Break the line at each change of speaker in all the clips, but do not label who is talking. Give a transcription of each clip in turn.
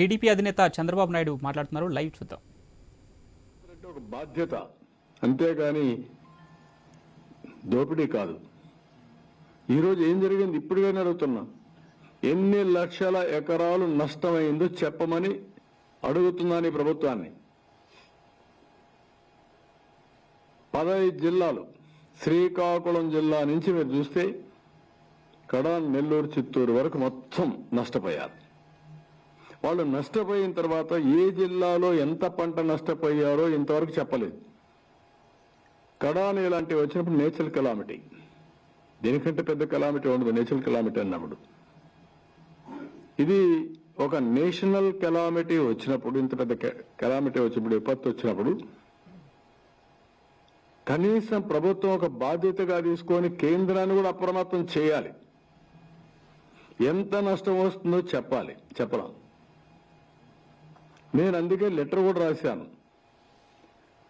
TDP అధినేత చంద్రబాబు నాయుడు మాట్లాడుతున్నారు. Live చూద్దాం.
ఒక బాధ్యత, అంతేగాని దోపిడీ కాదు. ఈరోజు ఏం జరిగింది ఇప్పుడుగానే అడుగుతున్నా. ఎన్ని లక్షల ఎకరాలు నష్టమైందో చెప్పమని అడుగుతున్నాను ఈ ప్రభుత్వాన్ని. 15 జిల్లాలు, శ్రీకాకుళం జిల్లా నుంచి మీరు చూస్తే కడాన్, నెల్లూరు, చిత్తూరు వరకు మొత్తం నష్టపోయారు. వాళ్ళు నష్టపోయిన తర్వాత ఏ జిల్లాలో ఎంత పంట నష్టపోయారో ఇంతవరకు చెప్పలేదు. కడాన్ ఇలాంటివి వచ్చినప్పుడు నేచురల్ కెలామిటీ, దీనికంటే పెద్ద కెలామిటీ ఉండదు నేచురల్ కెలామిటీ అన్నప్పుడు. ఇది ఒక నేషనల్ కెలామిటీ వచ్చినప్పుడు, ఇంత పెద్ద కెలామిటీ వచ్చినప్పుడు, విపత్తు వచ్చినప్పుడు కనీసం ప్రభుత్వం ఒక బాధ్యతగా తీసుకొని కేంద్రాన్ని కూడా అప్రమత్తం చేయాలి. ఎంత నష్టం వస్తుందో చెప్పాలి. నేను అందుకే లెటర్ కూడా రాశాను.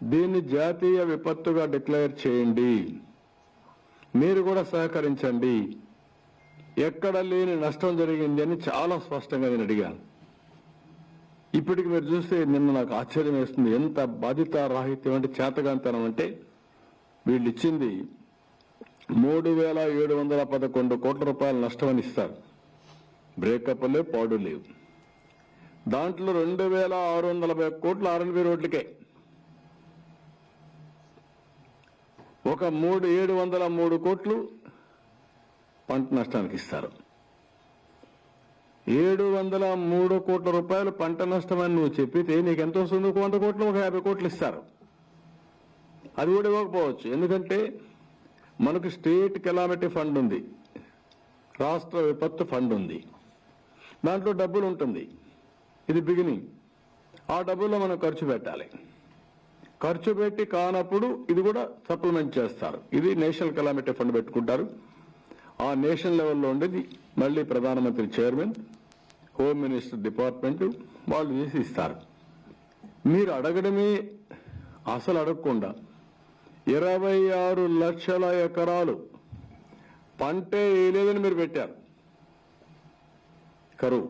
దీన్ని జాతీయ విపత్తుగా డిక్లేర్ చేయండి, మీరు కూడా సహకరించండి. ఎక్కడ లేని నష్టం జరిగింది అని చాలా స్పష్టంగా నేను అడిగాను. ఇప్పటికి మీరు చూస్తే నిన్న నాకు ఆశ్చర్యం వేస్తుంది. ఎంత బాధితారాహిత్యం అంటే, చేతగాంతనం అంటే, వీళ్ళు ఇచ్చింది 3,711 కోట్ల రూపాయల నష్టం అని ఇస్తారు. బ్రేకప్ లేవు, పాడు లేవు. దాంట్లో 2,640 కోట్లు R&B రోడ్లకే, ఒక 703 కోట్లు పంట నష్టానికి ఇస్తారు. 703 కోట్ల రూపాయలు పంట నష్టమని నువ్వు చెప్పితే నీకు ఎంత వస్తుంది? 100 కోట్లు, ఒక 50 కోట్లు ఇస్తారు. అది కూడా ఇవ్వకపోవచ్చు. ఎందుకంటే మనకు స్టేట్ కెలామిటీ ఫండ్ ఉంది, రాష్ట్ర విపత్తు ఫండ్ ఉంది, దాంట్లో డబ్బులు ఉంటుంది. ఇది బిగినింగ్. ఆ డబ్బుల్లో మనం ఖర్చు పెట్టాలి. ఖర్చు పెట్టి కానప్పుడు ఇది కూడా సప్లిమెంట్ చేస్తారు. ఇది నేషనల్ కెలామిటీ ఫండ్ పెట్టుకుంటారు. ఆ నేషనల్ లెవెల్లో ఉండేది మళ్ళీ ప్రధానమంత్రి చైర్మన్, హోమ్ మినిస్టర్ డిపార్ట్మెంట్ వాళ్ళు చేసి ఇస్తారు. మీరు అడగడమే, అసలు అడగకుండా 26 లక్షల ఎకరాలు పంటే వేయలేదని మీరు పెట్టారు. కరువు.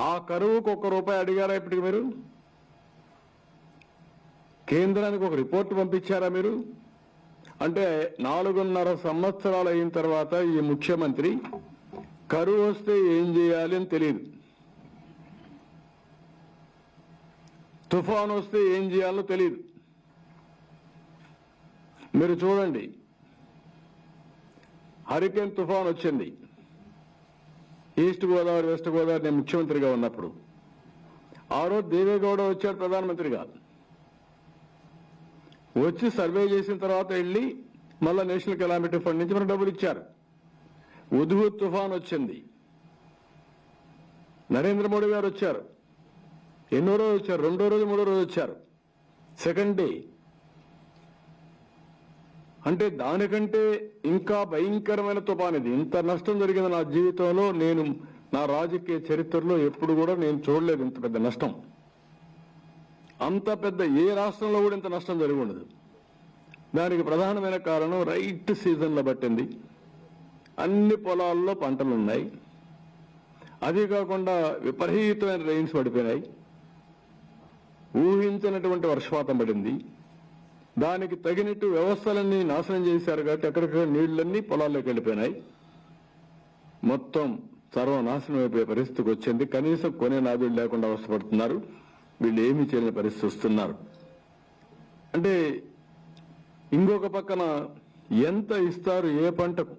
ఆ కరువుకు ₹1 అడిగారా ఇప్పటికి? మీరు కేంద్రానికి ఒక రిపోర్ట్ పంపించారా మీరు? అంటే 4.5 సంవత్సరాలు అయిన తర్వాత ఈ ముఖ్యమంత్రి కరువు వస్తే ఏం చేయాలి అని తెలియదు, తుఫాను వస్తే ఏం చేయాలో తెలియదు. మీరు చూడండి, హరికేన్ తుఫాన్ వచ్చింది ఈస్ట్ గోదావరి, వెస్ట్ గోదావరి. నేను ముఖ్యమంత్రిగా ఉన్నప్పుడు ఆ రోజు దేవేగౌడ వచ్చాడు ప్రధానమంత్రిగా. వచ్చి సర్వే చేసిన తర్వాత వెళ్ళి మళ్ళా నేషనల్ కెలామిటీ ఫండ్ నుంచి మనకు డబ్బులు ఇచ్చారు. ఉద్హుత్ తుఫాన్ వచ్చింది, నరేంద్ర మోడీ గారు వచ్చారు. ఎన్నో రోజు వచ్చారు? 2వ రోజు, 3వ రోజు వచ్చారు, సెకండ్ డే. అంటే దానికంటే ఇంకా భయంకరమైన తుఫాన్ ఇది. ఇంత నష్టం జరిగింది నా జీవితంలో, నేను నా రాజకీయ చరిత్రలో ఎప్పుడు కూడా నేను చూడలేదు ఇంత పెద్ద నష్టం. అంత పెద్ద ఏ రాష్ట్రంలో కూడా ఇంత నష్టం జరిగి ఉండదు. దానికి ప్రధానమైన కారణం రైట్ సీజన్లో పట్టింది. అన్ని పొలాల్లో పంటలు ఉన్నాయి. అది కాకుండా విపరీతమైన రెయిన్స్ పడిపోయినాయి. ఊహించినటువంటి వర్షపాతం పడింది. దానికి తగినట్టు వ్యవస్థలన్నీ నాశనం చేశారు కాబట్టి ఎక్కడికక్కడ నీళ్లన్నీ పొలాల్లోకి వెళ్ళిపోయినాయి. మొత్తం సర్వనాశనం అయిపోయే పరిస్థితికి వచ్చింది. కనీసం కొనే నాదుడు లేకుండా అవస్థపడుతున్నారు. వీళ్ళు ఏమీ చేయని పరిస్థితి వస్తున్నారు. అంటే ఇంకొక పక్కన ఎంత ఇస్తారు ఏ పంటకు?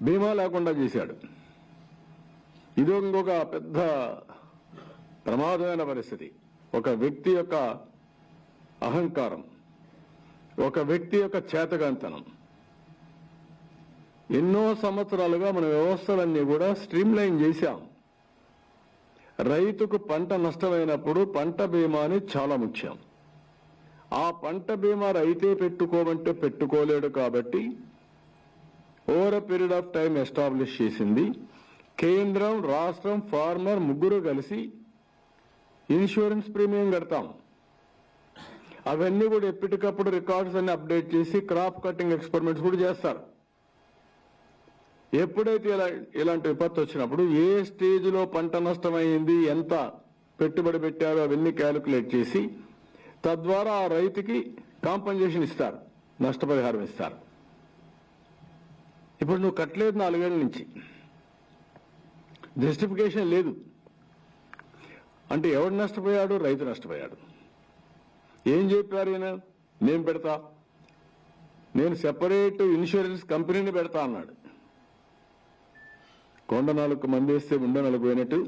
బీమా లేకుండా చేశాడు. ఇది ఇంకొక పెద్ద ప్రమాదమైన పరిస్థితి. ఒక వ్యక్తి యొక్క అహంకారం, ఒక వ్యక్తి యొక్క చేతగాంతనం. ఎన్నో సంవత్సరాలుగా మన వ్యవస్థలన్నీ కూడా స్ట్రీమ్లైన్ చేశాం. రైతుకు పంట నష్టమైనప్పుడు పంట బీమాని చాలా ముఖ్యం. ఆ పంట బీమా రైతే పెట్టుకోమంటే పెట్టుకోలేడు కాబట్టి over period of time establish చేసింది. కేంద్రం, రాష్ట్రం, ఫార్మర్ ముగ్గురు కలిసి ఇన్సూరెన్స్ ప్రీమియం కడతాం. అవన్నీ కూడా ఎప్పటికప్పుడు రికార్డ్స్ అన్ని అప్డేట్ చేసి క్రాప్ కటింగ్ ఎక్స్పెరిమెంట్స్ కూడా చేస్తారు. ఎప్పుడైతే ఇలాంటి విపత్తు వచ్చినప్పుడు ఏ స్టేజ్లో పంట నష్టమైంది, ఎంత పెట్టుబడి పెట్టారో అవన్నీ క్యాలిక్యులేట్ చేసి తద్వారా ఆ రైతుకి కాంపన్సేషన్ ఇస్తారు, నష్టపరిహారం ఇస్తారు. ఇప్పుడు నువ్వు కట్టలేదు 4 ఏళ్ల నుంచి, జస్టిఫికేషన్ లేదు అంటే ఎవడు నష్టపోయాడు? రైతు నష్టపోయాడు. ఏం చెప్పారు ఈయన? నేను పెడతా, నేను సెపరేట్ ఇన్సూరెన్స్ కంపెనీని పెడతా అన్నాడు. కొండ 4 మంది వేస్తే ఉండ 4 పోయినట్టు